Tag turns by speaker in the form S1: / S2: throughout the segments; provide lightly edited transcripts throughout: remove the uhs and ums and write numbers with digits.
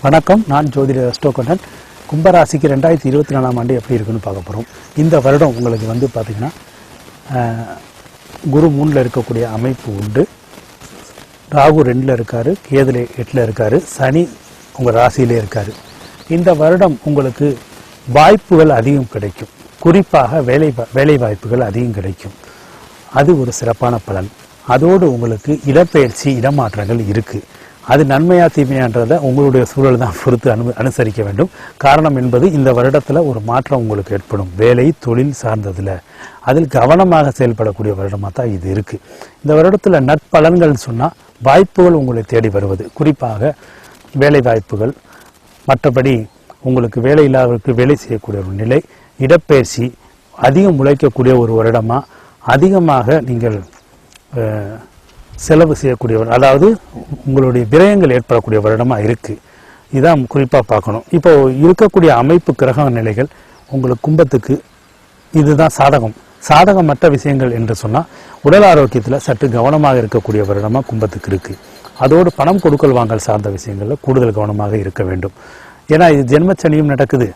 S1: வணக்கம், நான் ஜோதிடர் அஸ்டோகண்ணன். கும்பராசிக்கு 2024ஆம் ஆண்டு எப்படி இருக்குன்னு பார்க்க போகிறோம். இந்த வருடம் உங்களுக்கு வந்து பார்த்திங்கன்னா குரு 3ல் இருக்கக்கூடிய அமைப்பு உண்டு. ராகு 2ல் இருக்கார், கேது 8ல் இருக்கார், சனி உங்கள் ராசியிலே இருக்கார். இந்த வருடம் உங்களுக்கு வாய்ப்புகள் அதிகம் கிடைக்கும். குறிப்பாக வேலை வாய்ப்புகள் அதிகம் கிடைக்கும். அது ஒரு சிறப்பான பலன். அதோடு உங்களுக்கு இடப்பெயர்ச்சி இடமாற்றங்கள் இருக்குது. அது நன்மையா தீமையான்றதை உங்களுடைய சூழல் தான் பொறுத்து அனுசரிக்க வேண்டும். காரணம் என்பது இந்த வருடத்தில் ஒரு மாற்றம் உங்களுக்கு ஏற்படும். வேலை தொழில் சார்ந்ததில் அதில் கவனமாக செயல்படக்கூடிய வருடமாக தான் இது இருக்குது. இந்த வருடத்தில் நற்பலன்கள் சொன்னால் வாய்ப்புகள் உங்களை தேடி வருவது, குறிப்பாக வேலை வாய்ப்புகள், மற்றபடி உங்களுக்கு வேலை இல்லாதவருக்கு வேலை செய்யக்கூடிய ஒரு நிலை, இடப்பெயர்ச்சி, அதிகம் உழைக்கக்கூடிய ஒரு வருடமாக, அதிகமாக நீங்கள் செலவு செய்யக்கூடியவர், அதாவது உங்களுடைய விரயங்கள் ஏற்படக்கூடிய வருடமாக இருக்குது. இதுதான் குறிப்பாக பார்க்கணும். இப்போ இருக்கக்கூடிய அமைப்பு கிரக நிலைகள் உங்களுக்கு கும்பத்துக்கு இதுதான் சாதகமற்ற விஷயங்கள் என்று சொன்னால் உடல் ஆரோக்கியத்தில் சற்று கவனமாக இருக்கக்கூடிய வருடமாக கும்பத்துக்கு இருக்குது. அதோடு பணம் கொடுக்கல் வாங்கல் சார்ந்த விஷயங்களில் கூடுதல் கவனமாக இருக்க வேண்டும். ஏன்னா இது ஜென்மச்சனியும் நடக்குது,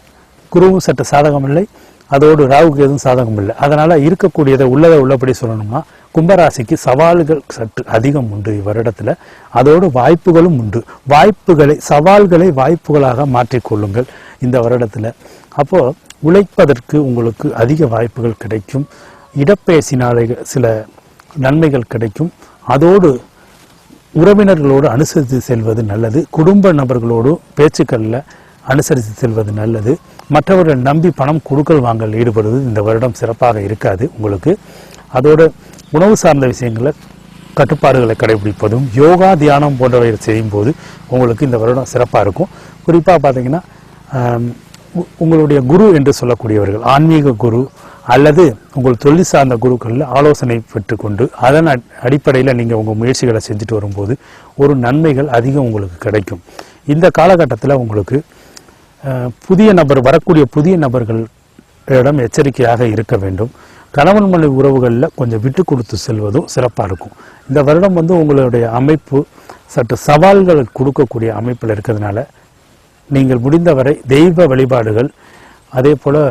S1: குருவும் சற்று சாதகம் இல்லை, அதோடு ராகுக்கு எதுவும் சாதகம் இல்லை. அதனால் இருக்கக்கூடியதை உள்ளபடி சொல்லணும்னா கும்பராசிக்கு சவால்கள் சற்று அதிகம் உண்டு இவ்வருடத்தில். அதோடு வாய்ப்புகளும் உண்டு. சவால்களை வாய்ப்புகளாக மாற்றிக்கொள்ளுங்கள் இந்த வருடத்தில். அப்போது உழைப்பதற்கு உங்களுக்கு அதிக வாய்ப்புகள் கிடைக்கும். இடப்பெயர்ச்சினாலே சில நன்மைகள் கிடைக்கும். அதோடு உறவினர்களோடு அனுசரித்து செல்வது நல்லது. குடும்ப நபர்களோடு பேச்சுக்களில் அனுசரித்து செல்வது நல்லது. மற்றவர்கள் நம்பி பணம் கொடுக்கல் வாங்கல் ஈடுபடுவது இந்த வருடம் சிறப்பாக இருக்காது உங்களுக்கு. அதோடு உணவு சார்ந்த விஷயங்களில் கட்டுப்பாடுகளை கடைபிடிப்பதும் யோகா தியானம் போன்றவை செய்யும் போது உங்களுக்கு இந்த வருடம் சிறப்பாக இருக்கும். குறிப்பாக பார்த்தீங்கன்னா உங்களுடைய குரு என்று சொல்லக்கூடியவர்கள், ஆன்மீக குரு அல்லது உங்கள் தொழில் சார்ந்த குருக்களில் ஆலோசனை பெற்றுக்கொண்டு அதன் அடிப்படையில் நீங்கள் உங்கள் முயற்சிகளை செஞ்சுட்டு வரும்போது ஒரு நன்மைகள் அதிகம் உங்களுக்கு கிடைக்கும். இந்த காலகட்டத்தில் உங்களுக்கு வரக்கூடிய புதிய நபர்களிடம் எச்சரிக்கையாக இருக்க வேண்டும். கணவன் மனைவி உறவுகளில் கொஞ்சம் விட்டு கொடுத்து செல்வதும் சிறப்பாக இருக்கும். இந்த வருடம் வந்து உங்களுடைய அமைப்பு சற்று சவால்கள் கொடுக்கக்கூடிய அமைப்பில் இருக்கிறதுனால நீங்கள் முடிந்தவரை தெய்வ வழிபாடுகள், அதே போல்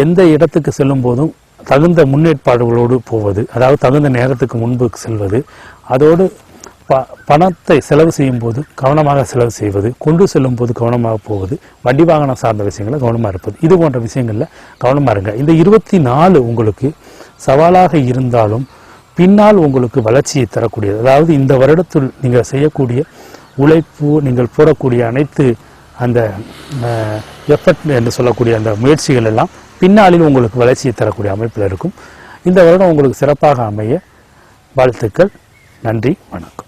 S1: எந்த இடத்துக்கு செல்லும் போதும் தகுந்த முன்னேற்பாடுகளோடு போவது, அதாவது தகுந்த நேரத்துக்கு முன்பு செல்வது, அதோடு பணத்தை செலவு செய்யும் போது கவனமாக செலவு செய்வது, கொண்டு செல்லும் போது கவனமாக போவது, வண்டி வாகனம் சார்ந்த விஷயங்களை கவனமாக இருப்பது, இது போன்ற விஷயங்களில் கவனமாக இருங்க. இந்த 24 உங்களுக்கு சவாலாக இருந்தாலும் பின்னால் உங்களுக்கு வளர்ச்சியை தரக்கூடியது. அதாவது இந்த வருடத்தில் நீங்கள் செய்யக்கூடிய உழைப்பு, நீங்கள் போடக்கூடிய அனைத்து அந்த எஃபர்ட் என்று சொல்லக்கூடிய அந்த முயற்சிகள் எல்லாம் பின்னாளில் உங்களுக்கு வளர்ச்சியை தரக்கூடிய அமைப்பில் இருக்கும். இந்த வருடம் உங்களுக்கு சிறப்பாக அமைய வாழ்த்துக்கள். நன்றி, வணக்கம்.